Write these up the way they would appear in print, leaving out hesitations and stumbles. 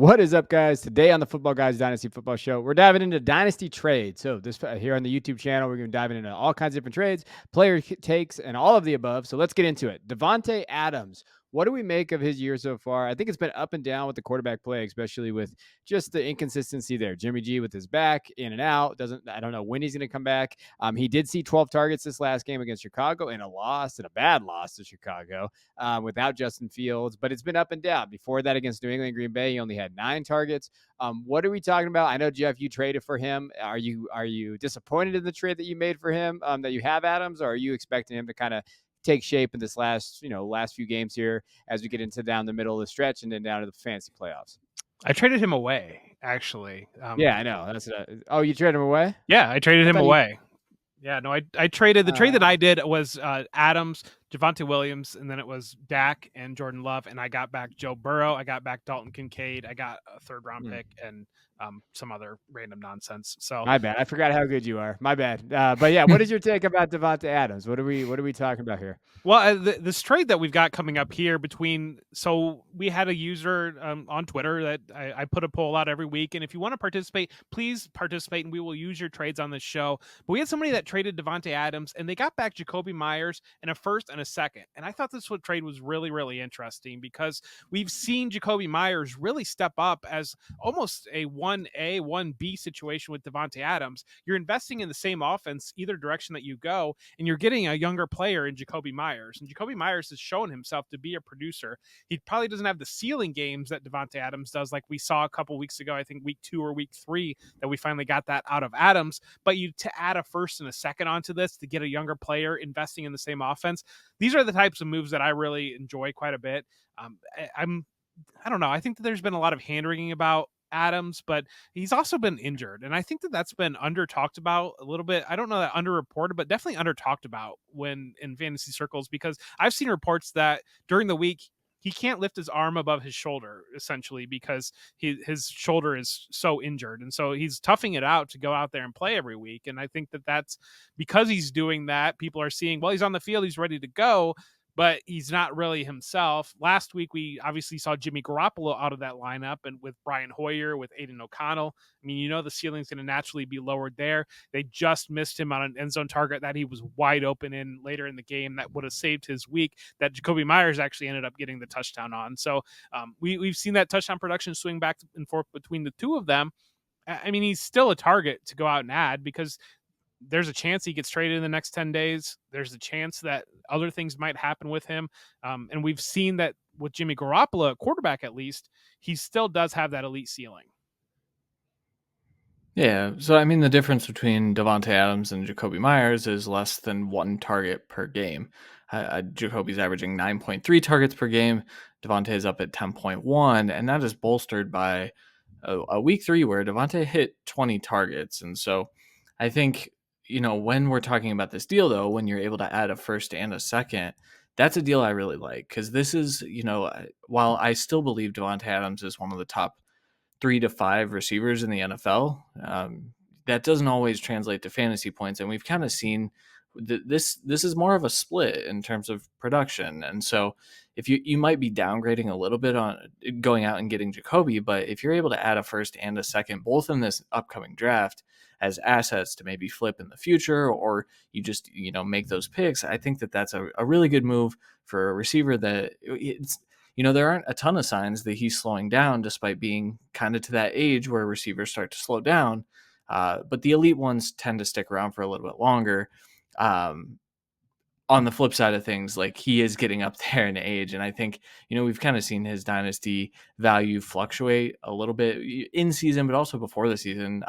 What is up, guys? Today on the Football Guys Dynasty Football Show, we're diving into dynasty trades. So this here on the YouTube channel, we're going to dive into all kinds of different trades, player takes, and all of the above. So let's get into it. Davante Adams. What do we make of his year so far? I think it's been up and down with the quarterback play, especially with just the inconsistency there. Jimmy G with his back in and out. I don't know when he's going to come back. He did see 12 targets this last game against Chicago in a loss, and a bad loss to Chicago without Justin Fields, but it's been up and down. Before that, against New England and Green Bay, he only had 9 targets. What are we talking about? I know, Jeff, you traded for him. Are you disappointed in the trade that you made for him, that you have Adams, or are you expecting him to kind of take shape in this last few games here as we get into down the middle of the stretch and then down to the fantasy playoffs? I traded him away, actually. Yeah, I know. Oh, you traded him away? Yeah, I traded him away. Yeah, no, I traded. The trade that I did was Adams, Javonte Williams, and then it was Dak and Jordan Love, and I got back Joe Burrow, I got back Dalton Kincaid, I got a 3rd-round pick, and some other random nonsense. So my bad. I forgot how good you are. My bad. But yeah, what is your take about Davante Adams? What are we talking about here? Well, this trade that we've got coming up here so we had a user on Twitter that I put a poll out every week, and if you want to participate, please participate, and we will use your trades on this show. But we had somebody that traded Davante Adams, and they got back Jacoby Myers and a 1st and a 2nd. And I thought this trade was really, really interesting because we've seen Jacoby Myers really step up as almost a 1A, 1B situation with Davante Adams. You're investing in the same offense either direction that you go, and you're getting a younger player in Jacoby Myers. And Jacoby Myers has shown himself to be a producer. He probably doesn't have the ceiling games that Davante Adams does, like we saw a couple weeks ago, I think week 2 or week 3, that we finally got that out of Adams. But to add a 1st and a 2nd onto this to get a younger player investing in the same offense, these are the types of moves that I really enjoy quite a bit. I don't know. I think that there's been a lot of hand-wringing about Adams, but he's also been injured, and I think that that's been under talked about a little bit. I don't know that underreported, but definitely under talked about when in fantasy circles, because I've seen reports that during the week he can't lift his arm above his shoulder, essentially, because his shoulder is so injured, and so he's toughing it out to go out there and play every week. And I think that that's because he's doing that. People are seeing, well, he's on the field, he's ready to go, but he's not really himself. Last week, we obviously saw Jimmy Garoppolo out of that lineup, and with Brian Hoyer, with Aiden O'Connell. I mean, the ceiling's going to naturally be lowered there. They just missed him on an end zone target that he was wide open in later in the game that would have saved his week, that Jacoby Myers actually ended up getting the touchdown on. So we've seen that touchdown production swing back and forth between the two of them. I mean, he's still a target to go out and add, because there's a chance he gets traded in the next 10 days. There's a chance that other things might happen with him. And we've seen that with Jimmy Garoppolo at quarterback, at least, he still does have that elite ceiling. Yeah. So, I mean, the difference between Davante Adams and Jacoby Myers is less than 1 target per game. Jacoby's averaging 9.3 targets per game. Davante is up at 10.1, and that is bolstered by a week 3 where Davante hit 20 targets. And so I think, when we're talking about this deal, though, when you're able to add a 1st and a 2nd, that's a deal I really like, because this is, while I still believe Davante Adams is one of the top 3 to 5 receivers in the NFL, that doesn't always translate to fantasy points. And we've kind of seen this is more of a split in terms of production. And so if you might be downgrading a little bit on going out and getting Jacoby, but if you're able to add a 1st and a 2nd, both in this upcoming draft, as assets to maybe flip in the future, or you just, make those picks, I think that that's a really good move for a receiver that it's, there aren't a ton of signs that he's slowing down, despite being kind of to that age where receivers start to slow down. But the elite ones tend to stick around for a little bit longer. On the flip side of things, like, he is getting up there in age, and I think, we've kind of seen his dynasty value fluctuate a little bit in season, but also before the season.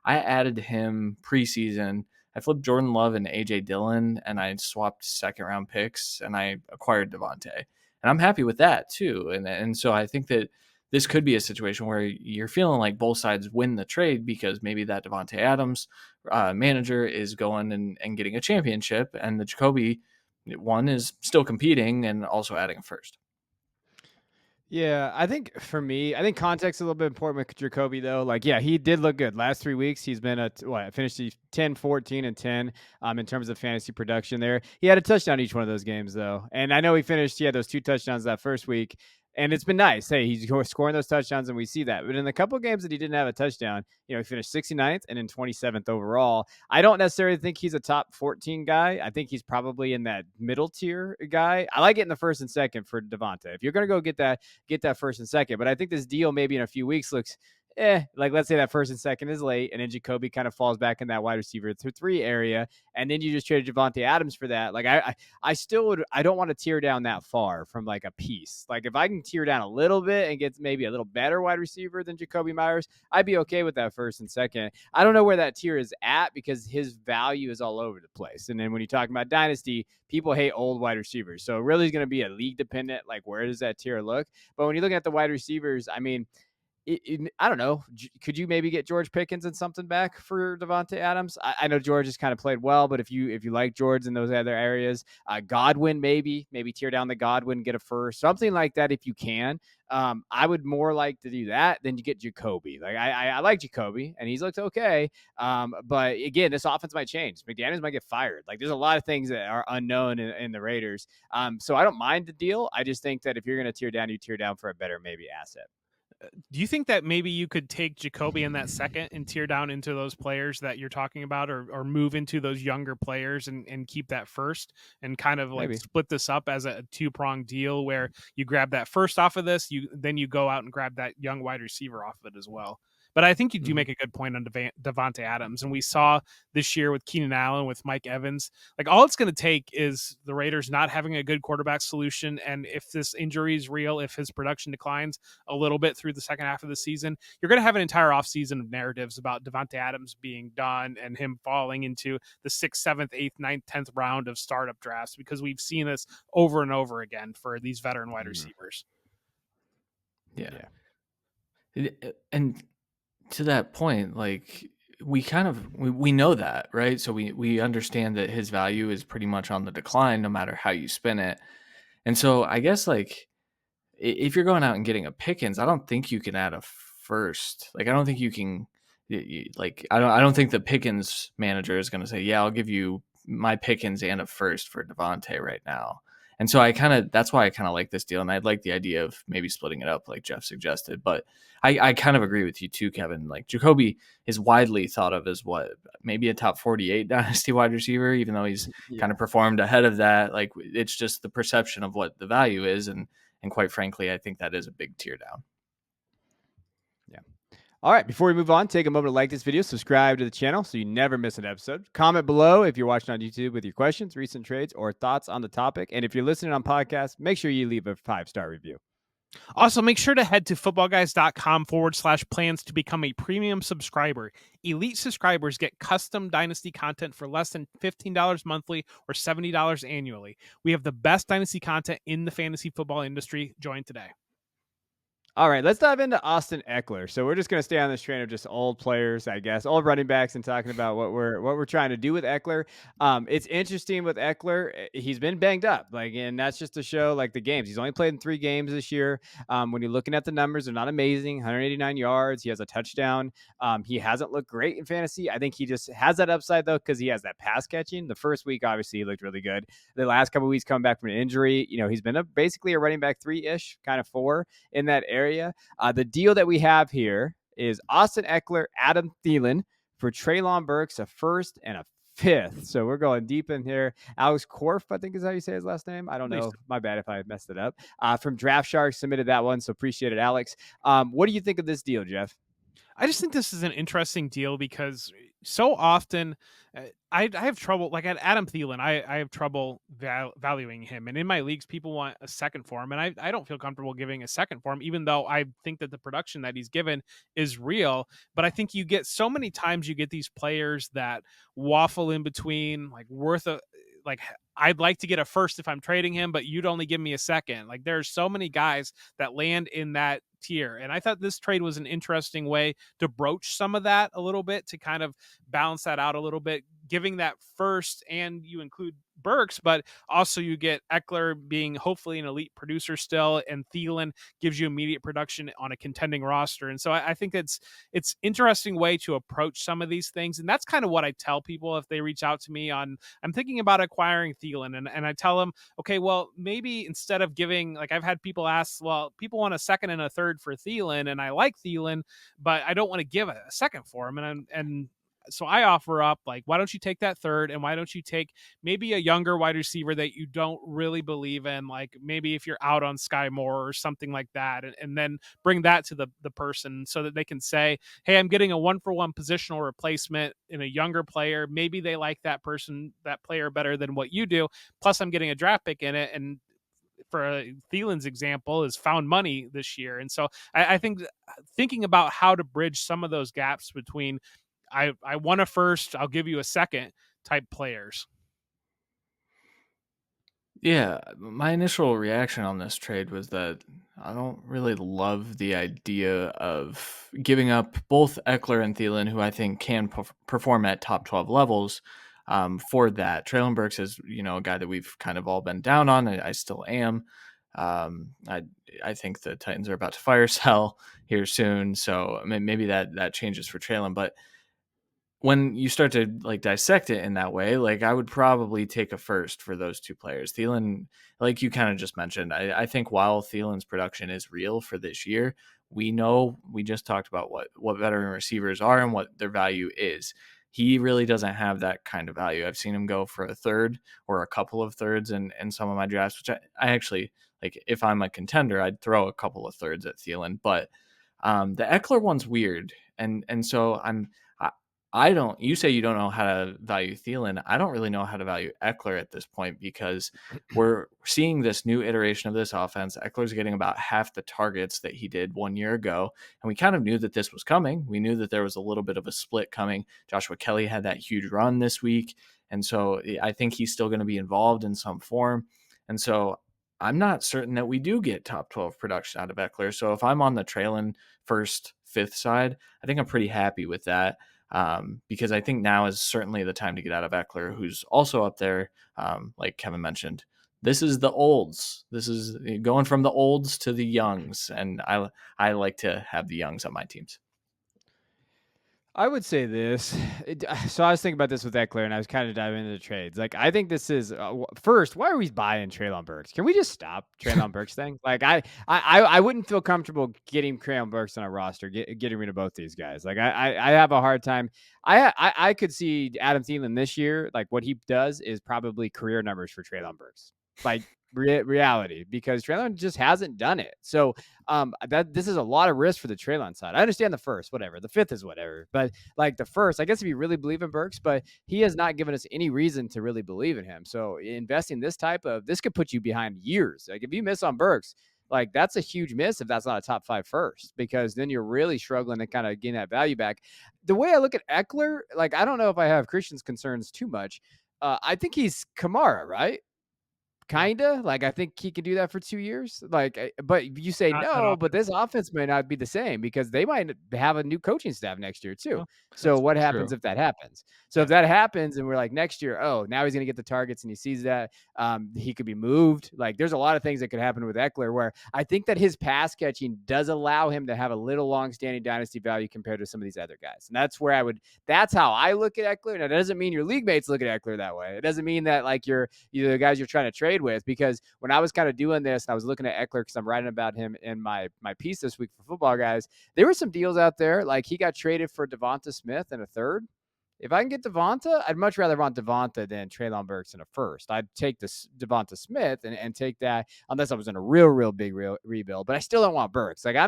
I added him preseason. I flipped Jordan Love and AJ Dillon, and I swapped 2nd-round picks, and I acquired Davante, and I'm happy with that too. And so I think that this could be a situation where you're feeling like both sides win the trade, because maybe that Davante Adams manager is going and getting a championship, and the Jacoby one is still competing and also adding a 1st. Yeah, I think for me, context is a little bit important with Jacoby, though. Like, yeah, he did look good. Last 3 weeks, he's been finished 10, 14, and 10 in terms of fantasy production there. He had a touchdown each one of those games, though. And I know he had those 2 touchdowns that first week. And it's been nice. Hey, he's scoring those touchdowns, and we see that. But in the couple of games that he didn't have a touchdown, he finished 69th and then 27th overall. I don't necessarily think he's a top 14 guy. I think he's probably in that middle tier guy. I like it in the first and second for Davante. If you're going to go get that first and second. But I think this deal maybe in a few weeks looks like let's say that first and second is late, and then Jacoby kind of falls back in that wide receiver 3 area, and then you just traded Davante Adams for that. Like I still would. I don't want to tear down that far from like a piece. Like if I can tear down a little bit and get maybe a little better wide receiver than Jacoby Myers, I'd be okay with that first and second. I don't know where that tier is at because his value is all over the place. And then when you talk about dynasty, people hate old wide receivers, so it really is going to be a league dependent. Like where does that tier look? But when you look at the wide receivers, I mean. I don't know. Could you maybe get George Pickens and something back for Davante Adams? I know George has kind of played well, but if you like George in those other areas, Godwin maybe tear down the Godwin, get a first, something like that if you can. I would more like to do that than you get Jacoby. Like I like Jacoby and he's looked okay. But again, this offense might change. McDaniels might get fired. Like there's a lot of things that are unknown in the Raiders. So I don't mind the deal. I just think that if you're going to tear down, you tear down for a better maybe asset. Do you think that maybe you could take Jacoby in that second and tear down into those players that you're talking about, or move into those younger players and keep that first and kind of like split this up as a 2-pronged deal where you grab that first off of this, then you go out and grab that young wide receiver off of it as well? But I think you do make a good point on Davante Adams. And we saw this year with Keenan Allen, with Mike Evans, like all it's going to take is the Raiders not having a good quarterback solution. And if this injury is real, if his production declines a little bit through the second half of the season, you're going to have an entire offseason of narratives about Davante Adams being done and him falling into the 6th, 7th, 8th, 9th, 10th round of startup drafts, because we've seen this over and over again for these veteran wide receivers. Yeah. And to that point, like we know that, right? So we understand that his value is pretty much on the decline no matter how you spin it. And so I guess like if you're going out and getting a Pickens, I don't think you can add a first. Like I don't think you can like I don't think the Pickens manager is going to say, "Yeah, I'll give you my Pickens and a first for Davante right now." And so that's why I kind of like this deal. And I'd like the idea of maybe splitting it up like Jeff suggested. But I kind of agree with you too, Kevin. Like Jacoby is widely thought of as maybe a top 48 dynasty wide receiver, even though he's kind of performed ahead of that. Like it's just the perception of what the value is. And quite frankly, I think that is a big tear down. Yeah. All right, before we move on, take a moment to like this video, subscribe to the channel so you never miss an episode. Comment below if you're watching on YouTube with your questions, recent trades, or thoughts on the topic. And if you're listening on podcast, make sure you leave a 5-star review. Also, make sure to head to footballguys.com/plans to become a premium subscriber. Elite subscribers get custom Dynasty content for less than $15 monthly or $70 annually. We have the best Dynasty content in the fantasy football industry. Join today. All right, let's dive into Austin Ekeler. So we're just going to stay on this train of just old players, I guess, old running backs, and talking about what we're trying to do with Ekeler. It's interesting with Ekeler. He's been banged up, and that's just to show the games. He's only played in 3 games this year. When you're looking at the numbers, they're not amazing. 189 yards. He has a touchdown. He hasn't looked great in fantasy. I think he just has that upside though because he has that pass catching. The first week, obviously, he looked really good. The last couple of weeks coming back from an injury, he's been basically a running back 3-ish, kind of 4 in that area. The deal that we have here is Austin Ekeler, Adam Thielen for Treylon Burks, a 1st and a 5th. So we're going deep in here. Alex Korf, I think is how you say his last name. I don't know. My bad if I messed it up. From Draft Shark submitted that one. So appreciate it, Alex. What do you think of this deal, Jeff? I just think this is an interesting deal because so often I have trouble, like at Adam Thielen, I have trouble valuing him. And in my leagues, people want a second for him. And I don't feel comfortable giving a second for him, even though I think that the production that he's given is real. But I think you get so many times you get these players that waffle in between, I'd like to get a first if I'm trading him, but you'd only give me a second. Like there's so many guys that land in that tier. And I thought this trade was an interesting way to broach some of that a little bit, to kind of balance that out a little bit, giving that first, and you include Burks, but also you get Ekeler being hopefully an elite producer still, and Thielen gives you immediate production on a contending roster. And so I think it's interesting way to approach some of these things. And that's kind of what I tell people if they reach out to me on, I'm thinking about acquiring Thielen, and I tell them, okay, well, maybe instead of giving, like, I've had people ask, well, people want a second and a third for Thielen, and I like Thielen, but I don't want to give a second for him. And so I offer up, like, why don't you take that third, and why don't you take maybe a younger wide receiver that you don't really believe in, like maybe if you're out on Sky Moore or something like that, and then bring that to the person so that they can say, hey, I'm getting a 1-for-1 positional replacement in a younger player. Maybe they like that player better than what you do. Plus I'm getting a draft pick in it. And for Thielen's example, is found money this year. And so I think thinking about how to bridge some of those gaps between I want a first, I'll give you a second type players. Yeah, my initial reaction on this trade was that I don't really love the idea of giving up both Eckler and Thielen, who I think can perform at top 12 levels, for that. Traylon Burks is, a guy that we've kind of all been down on. I still am. I think the Titans are about to fire sell here soon, so maybe that changes for Traylon, but when you start to like dissect it in that way, like I would probably take a first for those two players. Thielen, like you kind of just mentioned, I think while Thielen's production is real for this year, we just talked about what veteran receivers are and what their value is. He really doesn't have that kind of value. I've seen him go for a third or a couple of thirds in some of my drafts, which I actually like. If I'm a contender, I'd throw a couple of thirds at Thielen, but the Eckler one's weird. And so I don't, you say you don't know how to value Thielen. I don't really know how to value Eckler at this point because we're seeing this new iteration of this offense. Eckler's getting about half the targets that he did 1 year ago. And we kind of knew that this was coming. We knew that there was a little bit of a split coming. Joshua Kelly had that huge run this week. And so I think he's still going to be involved in some form. And so I'm not certain that we do get top 12 production out of Eckler. So if I'm on the Traylon first, fifth side, I think I'm pretty happy with that. Because I think now is certainly the time to get out of Eckler, who's also up there. Like Kevin mentioned, this is the olds. This is going from the olds to the youngs. And I like to have the youngs on my teams. I would say this. So I was thinking about this with Eckler, and I was kind of diving into the trades. Like, I think this is first. Why are we buying Traylon Burks? Can we just stop Traylon Burks thing? Like, I wouldn't feel comfortable getting Traylon Burks on a roster, getting rid of both these guys. Like, I have a hard time. I could see Adam Thielen this year. Like, what he does is probably career numbers for Traylon Burks. Like, reality, because Traylon just hasn't done it. So this is a lot of risk for the Traylon side. I understand the first, whatever. The fifth is whatever. But like the first, I guess if you really believe in Burks, but he has not given us any reason to really believe in him. So investing this could put you behind years. Like if you miss on Burks, like that's a huge miss if that's not a top 5 first, because then you're really struggling to kind of gain that value back. The way I look at Eckler, like I don't know if I have Christian's concerns too much. I think he's Kamara, right? Kinda like I think he could do that for 2 years. Like, but you say Not no, but often. this offense may not be the same because they might have a new coaching staff next year too. Well, So that's what true. happens if that happens? So Yeah. if that happens and we're like next year, oh, now he's gonna get the targets and he sees that he could be moved. Like there's a lot of things that could happen with Eckler where I think that his pass catching does allow him to have a little long-standing dynasty value compared to some of these other guys. And that's where that's how I look at Eckler. And it doesn't mean your league mates look at Eckler that way. It doesn't mean that like you're the guys you're trying to trade with, because when I was kind of doing this and I was looking at Eckler because I'm writing about him in my piece this week for Football Guys, there were some deals out there. Like he got traded for Devonta Smith in a third. If I can get Devonta, I'd much rather want Devonta than Traylon Burks in a first. I'd take this Devonta Smith and take that unless I was in a real big rebuild. But I still don't want Burks. Like I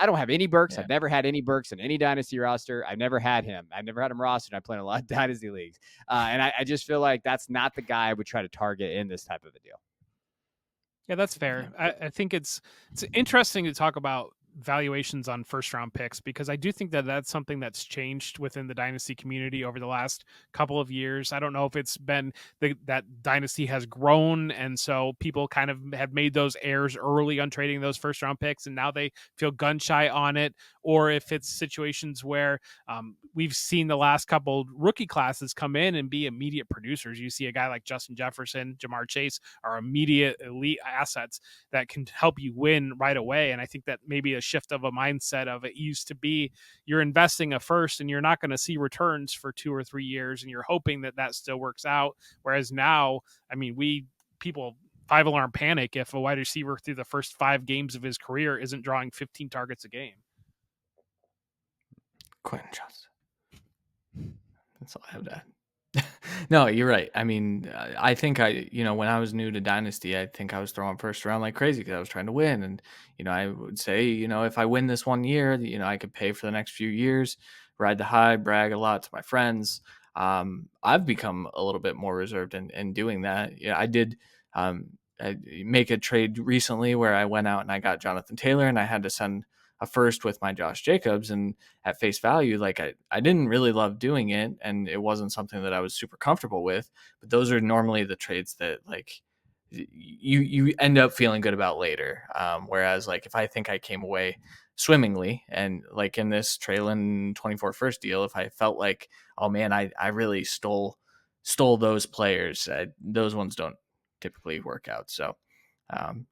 don't have any Burks. Yeah. I've never had any Burks in any dynasty roster. I've never had him. I've never had him rostered. I play in a lot of dynasty leagues. And I just feel like that's not the guy I would try to target in this type of a deal. Yeah, that's fair. I think it's interesting to talk about valuations on first round picks, because I do think that that's something that's changed within the dynasty community over the last couple of years. I don't know if it's been that dynasty has grown, and so people kind of have made those errors early on trading those first round picks, and now they feel gun shy on it, or if it's situations where we've seen the last couple rookie classes come in and be immediate producers. You see a guy like Justin Jefferson, Jamar Chase are immediate elite assets that can help you win right away. And I think that maybe a shift of a mindset of it used to be you're investing a first and you're not going to see returns for 2 or 3 years, and you're hoping that that still works out. Whereas now, I mean, people 5-alarm panic if a wide receiver through the first 5 games of his career isn't drawing 15 targets a game. Quentin Johnston. That's all I have to add. No, you're right. I mean, I think when I was new to Dynasty, I think I was throwing first round like crazy because I was trying to win. And, I would say, if I win this 1 year, I could pay for the next few years, ride the high, brag a lot to my friends. I've become a little bit more reserved in doing that. Yeah, I did I make a trade recently where I went out and I got Jonathan Taylor, and I had to send a first with my Josh Jacobs, and at face value, like I didn't really love doing it, and it wasn't something that I was super comfortable with. But those are normally the trades that like you end up feeling good about later. Whereas like if I think I came away swimmingly, and like in this Traylon 24 first deal, if I felt like, oh man, I really stole those players, those ones don't typically work out. So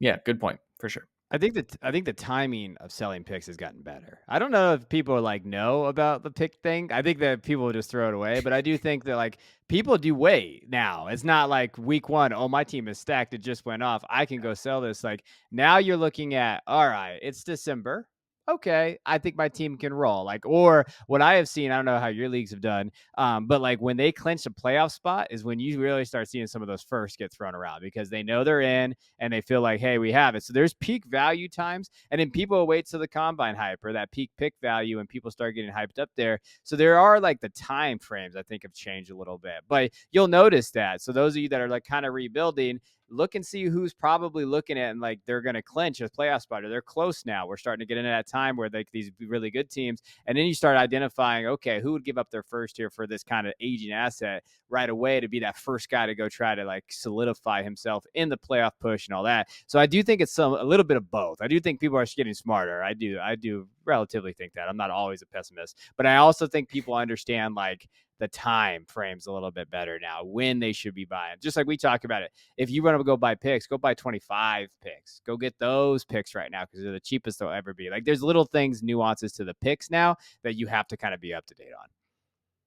yeah, good point for sure. I think the timing of selling picks has gotten better. I don't know if people like know about the pick thing. I think that people just throw it away, but I do think that like people do wait now. It's not like week 1, oh, my team is stacked, it just went off, I can go sell this. Like now you're looking at, all right, it's December. Okay, I think my team can roll. Like, or what I have seen, I don't know how your leagues have done, but like when they clinch a playoff spot is when you really start seeing some of those firsts get thrown around because they know they're in and they feel like, hey, we have it. So there's peak value times, and then people wait till the combine hype or that peak pick value, and people start getting hyped up there. So there are like the time frames I think have changed a little bit, but you'll notice that. So those of you that are like kind of rebuilding, look and see who's probably looking at and like they're going to clinch a playoff spot, or they're close now. We're starting to get into that time where like these really good teams, and then you start identifying, okay, who would give up their first here for this kind of aging asset right away to be that first guy to go try to like solidify himself in the playoff push and all that. So I do think it's a little bit of both. I do think people are getting smarter. I do relatively think that. I'm not always a pessimist, but I also think people understand like the time frames a little bit better now when they should be buying. Just like we talk about it. If you want to go buy picks, go buy 25 picks. Go get those picks right now because they're the cheapest they'll ever be. Like there's little things, nuances to the picks now that you have to kind of be up to date on.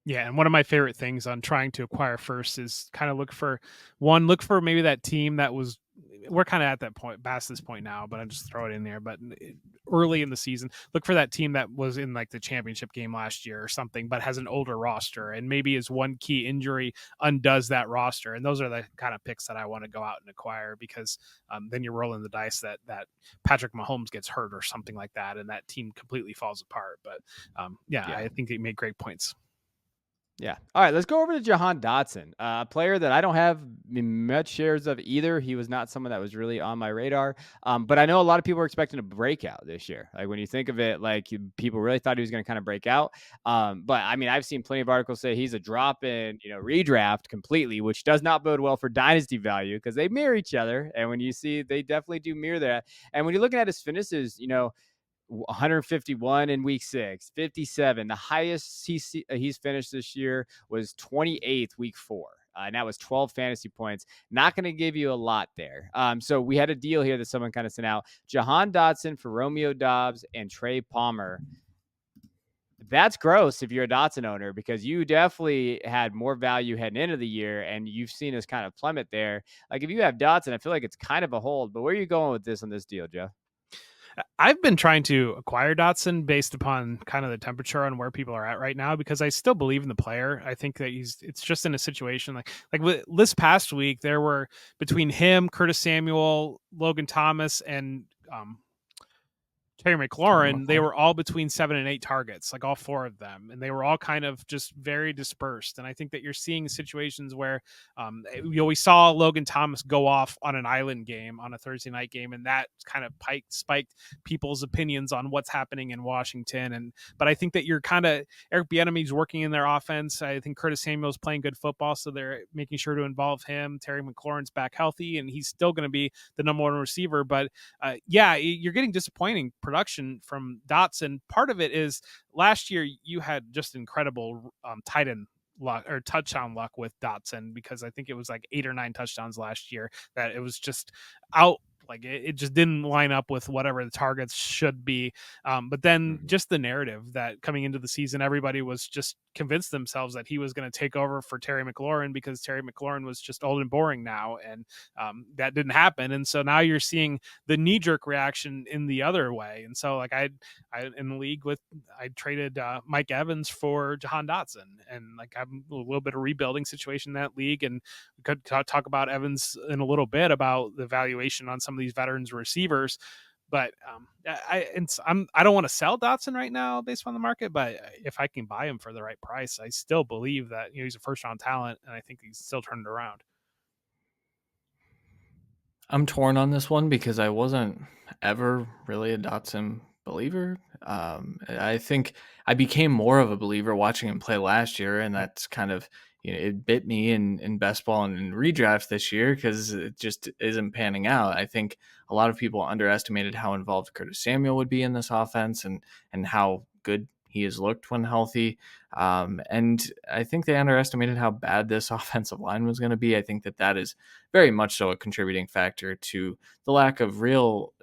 Yeah, and one of my favorite things on trying to acquire first is kind of look for maybe that team that was, we're kind of at that point, past this point now, but I just throw it in there. But early in the season, look for that team that was in like the championship game last year or something, but has an older roster, and maybe is one key injury undoes that roster. And those are the kind of picks that I want to go out and acquire, because then you're rolling the dice that Patrick Mahomes gets hurt or something like that, and that team completely falls apart. But yeah, I think they made great points. Yeah. All right, let's go over to Jahan Dotson, a player that I don't have much shares of either. He was not someone that was really on my radar, but I know a lot of people were expecting a breakout this year. Like when you think of it, like people really thought he was going to kind of break out. But I mean, I've seen plenty of articles say he's a drop in, redraft completely, which does not bode well for dynasty value because they mirror each other. And when you see, they definitely do mirror that. And when you're looking at his finishes, 151 in week 6, 57. The highest he's finished this year was 28th week 4. And that was 12 fantasy points. Not going to give you a lot there. So we had a deal here that someone kind of sent out. Jahan Dotson for Romeo Doubs and Trey Palmer. That's gross if you're a Dotson owner, because you definitely had more value heading into the year, and you've seen us kind of plummet there. Like if you have Dotson, I feel like it's kind of a hold. But where are you going with this on this deal, Joe? I've been trying to acquire Dotson based upon kind of the temperature on where people are at right now, because I still believe in the player. I think that it's just in a situation like this past week, there were between him, Curtis Samuel, Logan Thomas, and Terry McLaurin, they were all between 7 and 8 targets, like all 4 of them, and they were all kind of just very dispersed. And I think that you're seeing situations where we saw Logan Thomas go off on an island game on a Thursday night game, and that kind of spiked people's opinions on what's happening in Washington. But I think that you're kind of Eric Bieniemy's working in their offense. I think Curtis Samuel's playing good football, so they're making sure to involve him. Terry McLaurin's back healthy, and he's still going to be the number 1 receiver. But you're getting disappointing production from Dotson. Part of it is last year you had just incredible tight end luck or touchdown luck with Dotson, because I think it was like 8 or 9 touchdowns last year that it was just out. Like it just didn't line up with whatever the targets should be. But then just the narrative that coming into the season, everybody was just convinced themselves that he was going to take over for Terry McLaurin because Terry McLaurin was just old and boring now. And that didn't happen. And so now you're seeing the knee jerk reaction in the other way. And so like I in the league I traded Mike Evans for Jahan Dotson, and like I'm a little bit of rebuilding situation in that league. And we could talk about Evans in a little bit about the valuation on some of these veterans receivers. But I don't want to sell Dotson right now based on the market, but if I can buy him for the right price, I still believe that he's a first round talent, and I think he's still turned around. I'm torn on this one because I wasn't ever really a Dotson believer. I think I became more of a believer watching him play last year, and that's kind of it bit me in best ball and in redraft this year because it just isn't panning out. I think a lot of people underestimated how involved Curtis Samuel would be in this offense and how good he has looked when healthy. And I think they underestimated how bad this offensive line was going to be. I think that is very much so a contributing factor to the lack of real,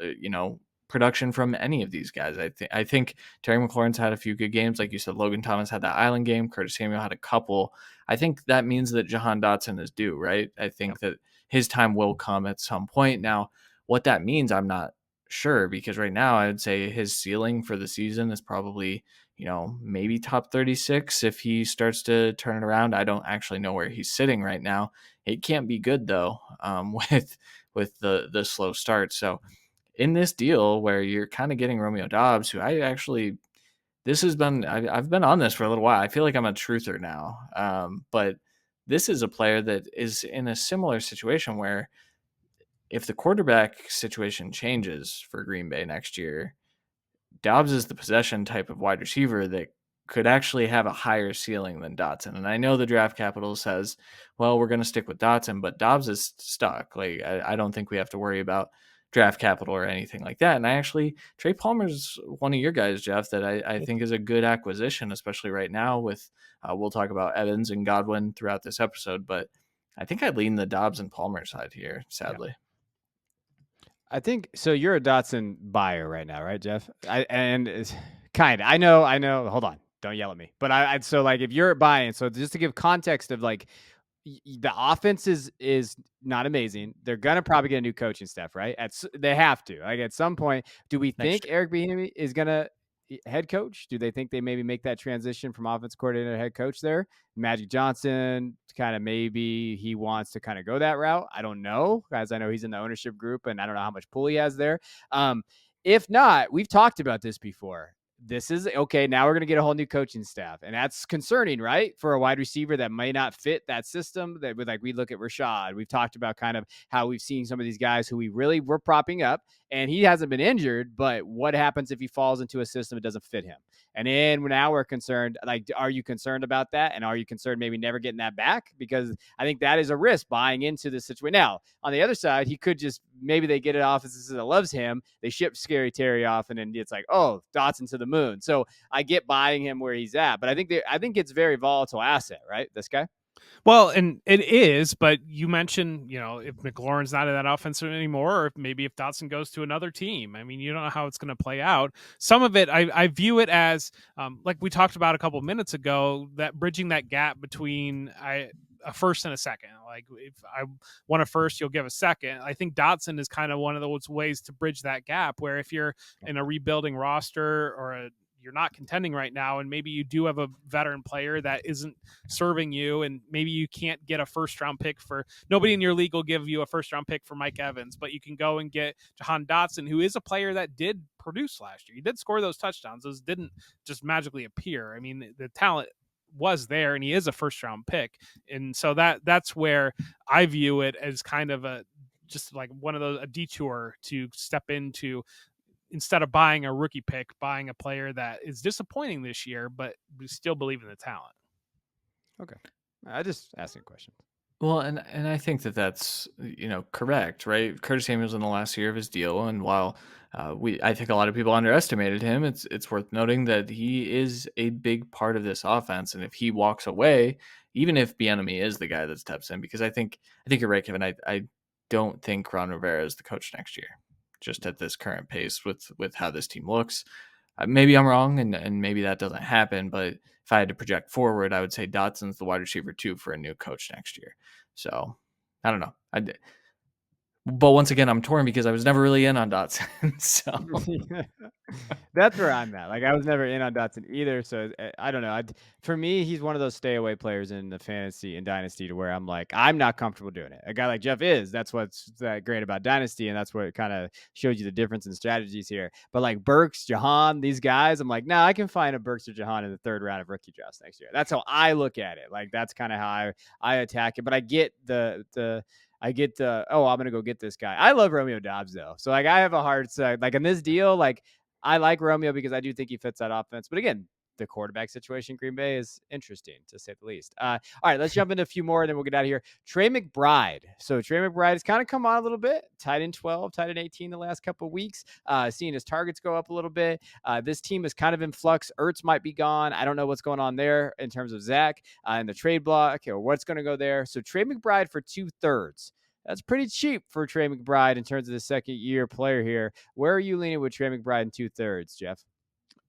production from any of these guys. I think Terry McLaurin's had a few good games. Like you said, Logan Thomas had that island game. Curtis Samuel had a couple. I think that means that Jahan Dotson is due, right? I think that his time will come at some point. Now, what that means, I'm not sure, because right now I would say his ceiling for the season is probably, maybe top 36 if he starts to turn it around. I don't actually know where he's sitting right now. It can't be good though, with the slow start. So in this deal where you're kind of getting Romeo Doubs, who I've been on this for a little while. I feel like I'm a truther now. But this is a player that is in a similar situation where if the quarterback situation changes for Green Bay next year, Doubs is the possession type of wide receiver that could actually have a higher ceiling than Dotson. And I know the draft capital says, well, we're going to stick with Dotson, but Doubs is stuck. Like, I don't think we have to worry about draft capital or anything like that. And Trey Palmer's one of your guys, Jeff, that I think is a good acquisition, especially right now with, we'll talk about Evans and Godwin throughout this episode, but I think I'd lean the Doubs and Palmer side here, sadly. Yeah. I think so. You're a Dotson buyer right now, right, Jeff? I know. Hold on, don't yell at me. But so like if you're buying, so just to give context of like the offense is not amazing. They're gonna probably get a new coaching staff, right? They have to. Like at some point, do we think Eric Bieniemy is gonna head coach? Do they think they maybe make that transition from offense coordinator to head coach there? Magic Johnson, kind of maybe he wants to kind of go that route. I don't know, guys. I know he's in the ownership group, and I don't know how much pull he has there. If not, we've talked about this before. This is okay. Now we're going to get a whole new coaching staff, and that's concerning, right? For a wide receiver that may not fit that system. That we look at Rashad. We've talked about kind of how we've seen some of these guys who we really were propping up, and he hasn't been injured. But what happens if he falls into a system that doesn't fit him? And then now we're concerned. Like, are you concerned about that? And are you concerned maybe never getting that back? Because I think that is a risk buying into this situation. Now, on the other side, he could just maybe they get it off as that loves him. They ship Scary Terry off, and then it's like, oh, Dotson to the moon. So I get buying him where he's at, but I think it's very volatile asset, right? This guy. Well, and it is, but you mentioned, if McLaurin's not in that offense anymore, or maybe if Dotson goes to another team. I mean, you don't know how it's going to play out. Some of it, I view it as, like we talked about a couple minutes ago, that bridging that gap between a first and a second. Like if I want a first, you'll give a second. I think Dotson is kind of one of those ways to bridge that gap, where if you're in a rebuilding roster or you're not contending right now, and maybe you do have a veteran player that isn't serving you, and maybe you can't get a first round pick for nobody in your league will give you a first round pick for Mike Evans, but you can go and get Jahan Dotson, who is a player that did produce last year. He did score those touchdowns. Those didn't just magically appear. I mean, the talent was there, and he is a first round pick. And so that's where I view it as kind of a just like one of those, a detour to step into, instead of buying a rookie pick, buying a player that is disappointing this year, but we still believe in the talent. Okay. I just asking questions. Well, and I think that's correct, right? Curtis Samuel's in the last year of his deal, and while I think a lot of people underestimated him, it's worth noting that he is a big part of this offense, and if he walks away, even if Bieniemy is the guy that steps in, because I think you're right, Kevin. I don't think Ron Rivera is the coach next year, just at this current pace with how this team looks. Maybe I'm wrong, and maybe that doesn't happen. But if I had to project forward, I would say Dotson's the wide receiver 2 for a new coach next year. So I don't know. But once again, I'm torn because I was never really in on Dotson. So That's where I'm at. Like, I was never in on Dotson either. So I don't know. For me, he's one of those stay away players in the fantasy and dynasty to where I'm like, I'm not comfortable doing it. A guy like Jeff is. That's what's great about dynasty. And that's what kind of shows you the difference in strategies here. But like Burks, Jahan, these guys, I'm like, nah, I can find a Burks or Jahan in the 3rd round of rookie drafts next year. That's how I look at it. Like, that's kind of how I attack it. But I get I'm gonna go get this guy. I love Romeo Doubs though, so like I have a hard side. Like in this deal, like I like Romeo because I do think he fits that offense. But again, the quarterback situation in Green Bay is interesting to say the least. All right, let's jump into a few more, and then we'll get out of here. Trey McBride. So Trey McBride has kind of come on a little bit. Tight end 12, tight end 18 the last couple of weeks. Seeing his targets go up a little bit. This team is kind of in flux. Ertz might be gone. I don't know what's going on there in terms of Zach and the trade block or what's going to go there. So Trey McBride for 2/3. That's pretty cheap for Trey McBride in terms of the 2nd-year player here. Where are you leaning with Trey McBride in 2/3, Jeff?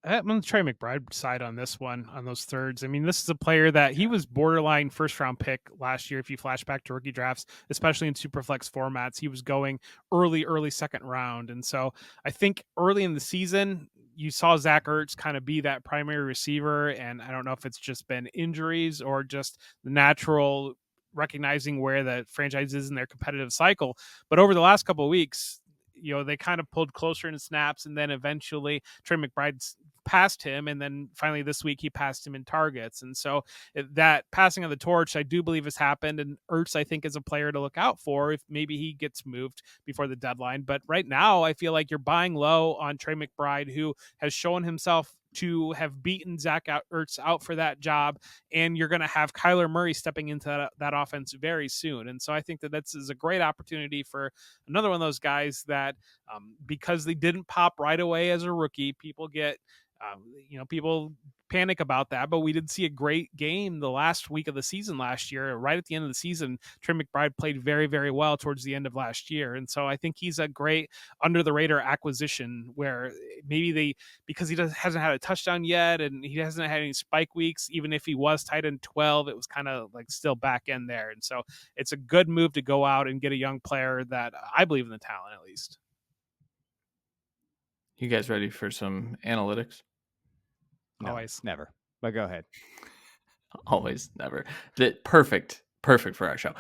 I'm on the Trey McBride side on this one, on those thirds. I mean, this is a player that he was borderline first round pick last year. If you flash back to rookie drafts, especially in super flex formats, he was going early 2nd round. And so I think early in the season, you saw Zach Ertz kind of be that primary receiver. And I don't know if it's just been injuries or just the natural recognizing where the franchise is in their competitive cycle. But over the last couple of weeks, they kind of pulled closer in snaps, and then eventually Trey McBride passed him, and then finally this week he passed him in targets. And so that passing of the torch, I do believe, has happened, and Ertz, I think, is a player to look out for if maybe he gets moved before the deadline. But right now, I feel like you're buying low on Trey McBride, who has shown himself to have beaten Zach Ertz out for that job, and you're going to have Kyler Murray stepping into that offense very soon. And so I think that this is a great opportunity for another one of those guys that because they didn't pop right away as a rookie, people get people panic about that, but we did see a great game the last week of the season last year. Right at the end of the season, Trey McBride played very, very well towards the end of last year. And so I think he's a great under the radar acquisition where maybe because he hasn't had a touchdown yet and he hasn't had any spike weeks, even if he was tight end 12, it was kind of like still back end there. And so it's a good move to go out and get a young player that I believe in the talent, at least. You guys ready for some analytics? No, Always. Never. But go ahead. Always, never. Perfect for our show.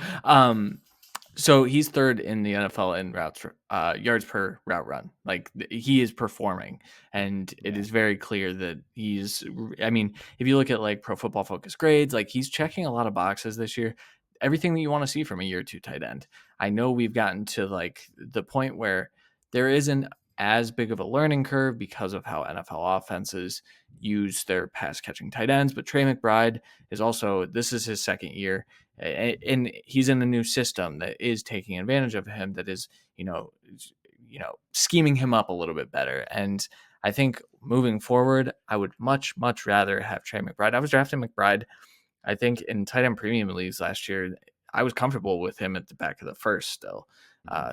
So he's 3rd in the NFL in routes for yards per route run. Like he is performing, and it is very clear that he's. I mean, if you look at like Pro Football Focus grades, like he's checking a lot of boxes this year. Everything that you want to see from a year 2 tight end. I know we've gotten to like the point where there isn't as big of a learning curve because of how NFL offenses use their pass catching tight ends. But Trey McBride is also, this is his 2nd year, and he's in a new system that is taking advantage of him, that is, scheming him up a little bit better. And I think moving forward, I would much, much rather have Trey McBride. I was drafting McBride, I think, in tight end premium leagues last year. I was comfortable with him at the back of the first still.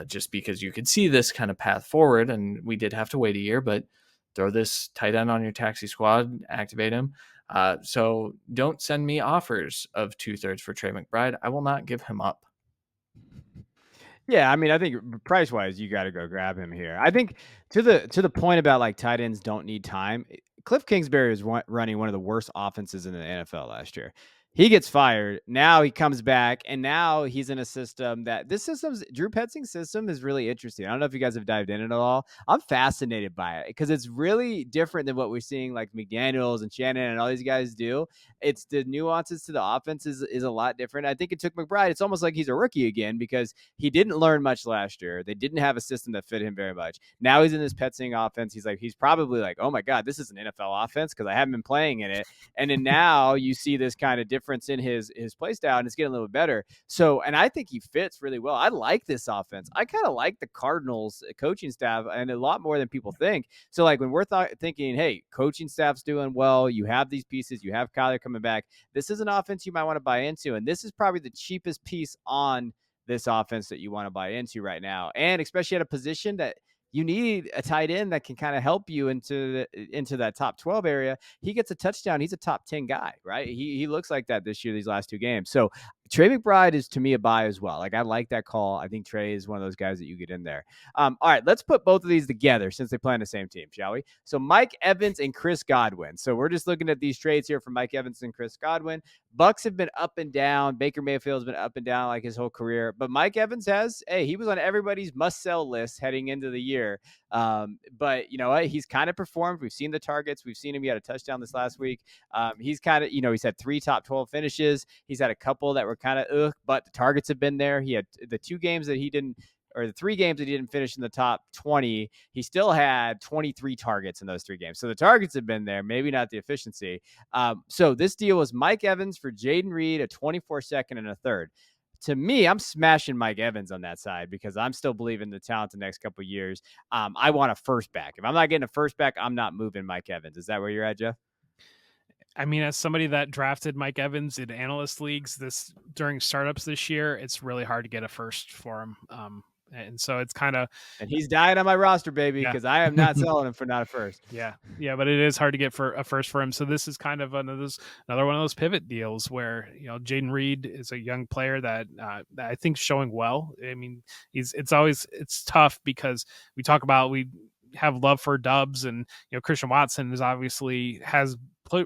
Just because you could see this kind of path forward, and we did have to wait a year, but throw this tight end on your taxi squad, activate him. So don't send me offers of 2/3 for Trey McBride. I will not give him up. Yeah, I mean, I think price-wise, you got to go grab him here. I think to the point about like tight ends don't need time. Cliff Kingsbury was running one of the worst offenses in the NFL last year. He gets fired. Now he comes back, and now he's in a system Drew Petzing's system is really interesting. I don't know if you guys have dived in it at all. I'm fascinated by it because it's really different than what we're seeing like McDaniels and Shannon and all these guys do. It's the nuances to the offense is a lot different. I think it took McBride. It's almost like he's a rookie again because he didn't learn much last year. They didn't have a system that fit him very much. Now he's in this Petzing offense. He's probably like, oh my God, this is an NFL offense because I haven't been playing in it. And then now you see this kind of difference in his play style, and it's getting a little better. So, and I think he fits really well. I like this offense. I kind of like the Cardinals coaching staff and a lot more than people think. So like when we're thinking, hey, coaching staff's doing well, you have these pieces, you have Kyler coming back, this is an offense you might want to buy into. And this is probably the cheapest piece on this offense that you want to buy into right now. And especially at a position that you need a tight end that can kind of help you into that top 12 area. He gets a touchdown. He's a top 10 guy, right? He looks like that this year, these last 2 games. So Trey McBride is to me a buy as well. Like I like that call. I think Trey is one of those guys that you get in there. All right, let's put both of these together since they play on the same team, shall we? So Mike Evans and Chris Godwin. So we're just looking at these trades here for Mike Evans and Chris Godwin. Bucks have been up and down. Baker Mayfield's been up and down like his whole career. But Mike Evans he was on everybody's must-sell list heading into the year. But you know what? He's kind of performed. We've seen the targets. We've seen him. He had a touchdown this last week. He's kind of, he's had 3 top 12 finishes. He's had a couple that were kind of, but the targets have been there. He had the 2 games that he didn't, or the 3 games that he didn't finish in the top 20, he still had 23 targets in those 3 games. So the targets have been there, maybe not the efficiency. So this deal was Mike Evans for Jaden Reed, a 24 second and a third. To me, I'm smashing Mike Evans on that side because I'm still believing the talent the next couple of years. I want a first back. If I'm not getting a first back, I'm not moving Mike Evans. Is that where you're at, Jeff? I mean, as somebody that drafted Mike Evans in analyst leagues during startups this year, it's really hard to get a first for him. And so it's kind of, and he's dying on my roster, baby, because I am not selling him for not a first. Yeah, but it is hard to get for a first for him. So this is kind of another one of those pivot deals where Jaden Reed is a young player that I think is showing well. I mean, it's tough because we have love for Dubs, and Christian Watson has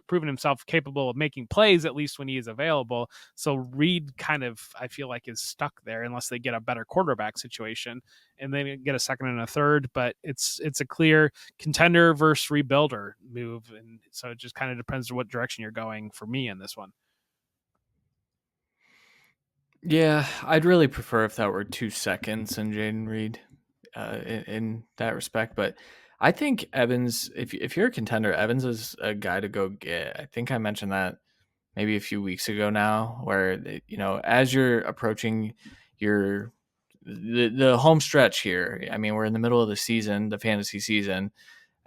proven himself capable of making plays, at least when he is available. So Reed kind of, I feel like, is stuck there unless they get a better quarterback situation and then get a second and a third. But it's a clear contender versus rebuilder move. And so it just kind of depends on what direction you're going for me in this one. Yeah, I'd really prefer if that were 2 seconds in Jaden Reed in that respect. But I think Evans, if you're a contender, Evans is a guy to go get. I think I mentioned that maybe a few weeks ago now, where as you're approaching the home stretch here. I mean, we're in the middle of the season, the fantasy season.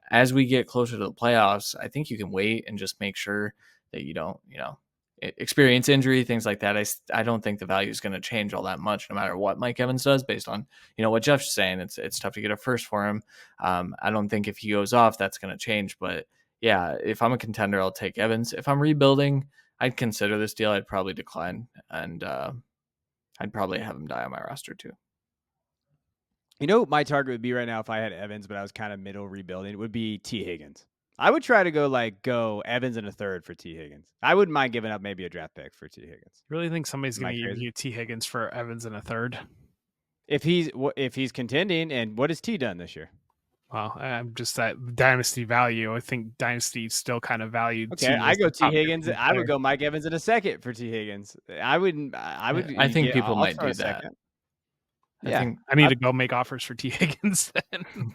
As we get closer to the playoffs, I think you can wait and just make sure that you don't, experience injury, things like that. I don't think the value is going to change all that much, no matter what Mike Evans does, based on what Jeff's saying. It's tough to get a first for him. I don't think if he goes off, that's going to change. But yeah, if I'm a contender, I'll take Evans. If I'm rebuilding, I'd consider this deal. I'd probably decline, and I'd probably have him die on my roster too. My target would be right now if I had Evans, but I was kind of middle rebuilding. It would be T. Higgins. I would try to go Evans and a third for T. Higgins. I wouldn't mind giving up maybe a draft pick for T. Higgins. You really think somebody's going to give you T. Higgins for Evans and a third? If he's contending, and what has T done this year? Well, I'm just that dynasty value. I think dynasty still kind of valued. Okay, I go T. Higgins. I would go Mike Evans in a second for T. Higgins. I would. I think people might do that. I need to go make offers for T. Higgins then.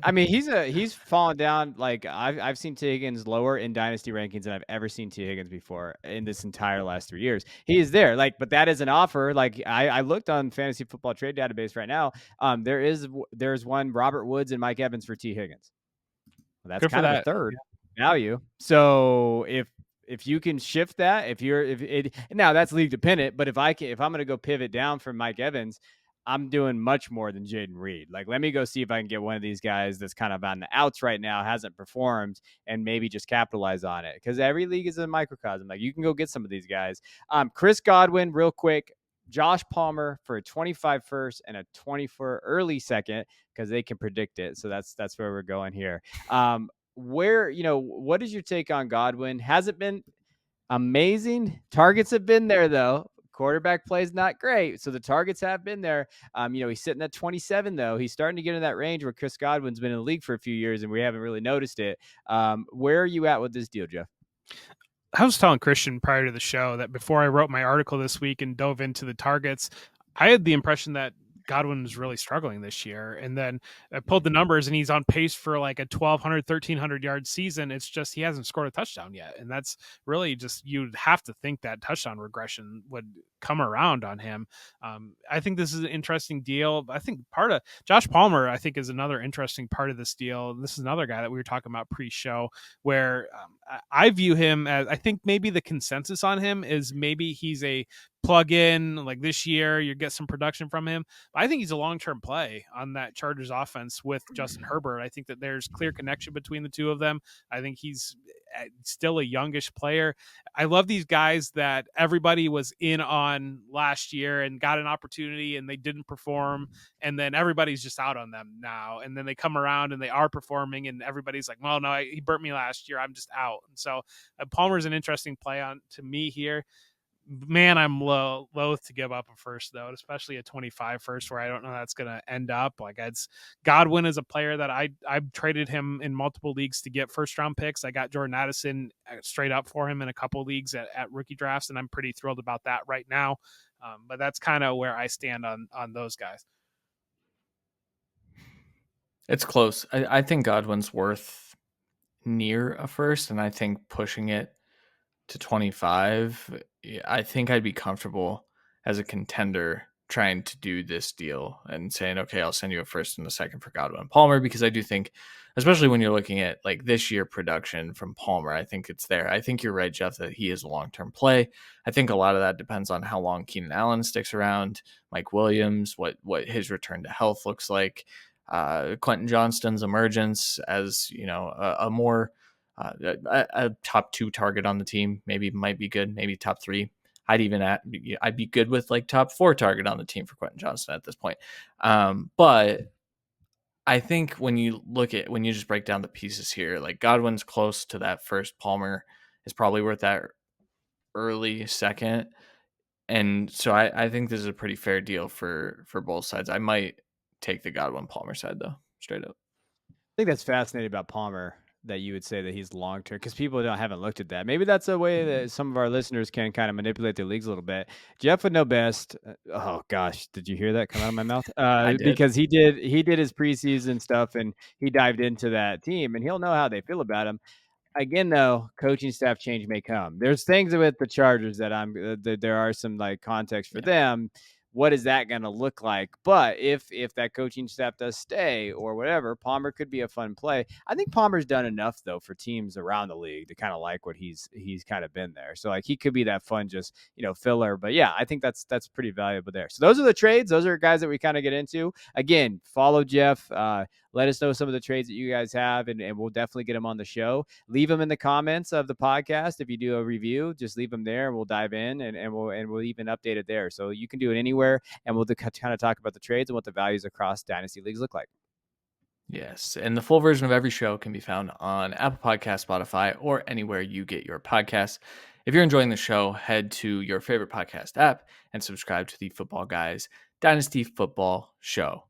I mean, he's fallen down. Like I've seen T. Higgins lower in dynasty rankings than I've ever seen T. Higgins before in this entire last 3 years. He is there, but that is an offer. Like I looked on Fantasy Football Trade Database right now. There's one Robert Woods and Mike Evans for T. Higgins. Well, that's kind of a third value. So if you can shift that, now that's league dependent. But if I'm going to go pivot down from Mike Evans, I'm doing much more than Jaden Reed. Let me go see if I can get one of these guys that's kind of on the outs right now, hasn't performed, and maybe just capitalize on it. Because every league is a microcosm. You can go get some of these guys. Chris Godwin, real quick. Josh Palmer for a 25 first and a 24 early second, because they can predict it. So that's where we're going here. what is your take on Godwin? Hasn't been amazing. Targets have been there though. Quarterback play is not great, so the targets have been there. He's sitting at 27 though. He's starting to get in that range where Chris Godwin's been in the league for a few years, and we haven't really noticed it. Where are you at with this deal, Jeff? I was telling Christian prior to the show that before I wrote my article this week and dove into the targets, I had the impression that Godwin was really struggling this year. And then I pulled the numbers and he's on pace for like a 1,200, 1,300 yard season. It's just he hasn't scored a touchdown yet. And that's really just, you'd have to think that touchdown regression would come around on him. I think this is an interesting deal. I think part of Josh Palmer, I think, is another interesting part of this deal. This is another guy that we were talking about pre-show where I view him as, I think maybe the consensus on him is maybe he's a plug in like this year, you get some production from him. But I think he's a long-term play on that Chargers offense with Justin Herbert. I think that there's clear connection between the two of them. I think he's still a youngish player. I love these guys that everybody was in on last year and got an opportunity and they didn't perform. And then everybody's just out on them now. And then they come around and they are performing and everybody's like, well, no, he burnt me last year. I'm just out. And so Palmer's an interesting play on to me here. Man, I'm loath to give up a first though, especially a 25 first where I don't know that's going to end up. Like it's Godwin is a player that I've traded him in multiple leagues to get first round picks. I got Jordan Addison straight up for him in a couple leagues at rookie drafts, and I'm pretty thrilled about that right now. But that's kind of where I stand on those guys. It's close. I think Godwin's worth near a first, and I think pushing it to 25, I think I'd be comfortable as a contender trying to do this deal and saying, okay, I'll send you a first and a second for Godwin and Palmer, because I do think, especially when you're looking at like this year production from Palmer, I think it's there. I think you're right, Jeff, that he is a long-term play. I think a lot of that depends on how long Keenan Allen sticks around, Mike Williams, what his return to health looks like, Quentin Johnston's emergence as, a more a top 2 target on the team, maybe might be good, maybe top 3. I'd be good with like top 4 target on the team for Quentin Johnston at this point. But I think when you just break down the pieces here, like Godwin's close to that first, Palmer is probably worth that early second. And so I think this is a pretty fair deal for both sides. I might take the Godwin Palmer side though, straight up. I think that's fascinating about Palmer, that you would say that he's long term, because people haven't looked at that. Maybe that's a way that some of our listeners can kind of manipulate their leagues a little bit. Jeff would know best. Oh gosh, did you hear that come out of my mouth? I did. Because he did his preseason stuff and he dived into that team, and he'll know how they feel about him. Again, though, coaching staff change may come. There's things with the Chargers that there are some like context for them. What is that going to look like? But if that coaching staff does stay or whatever, Palmer could be a fun play. I think Palmer's done enough though for teams around the league to kind of like what he's kind of been there. So like he could be that fun just filler. But yeah, I think that's pretty valuable there. So those are the trades. Those are guys that we kind of get into. Again, follow Jeff. Let us know some of the trades that you guys have, and we'll definitely get them on the show. Leave them in the comments of the podcast. If you do a review, just leave them there and we'll dive in and we'll even update it there. So you can do it anywhere, and we'll kind of talk about the trades and what the values across Dynasty leagues look like. Yes, and the full version of every show can be found on Apple Podcasts, Spotify, or anywhere you get your podcasts. If you're enjoying the show, head to your favorite podcast app and subscribe to the Football Guys Dynasty Football Show.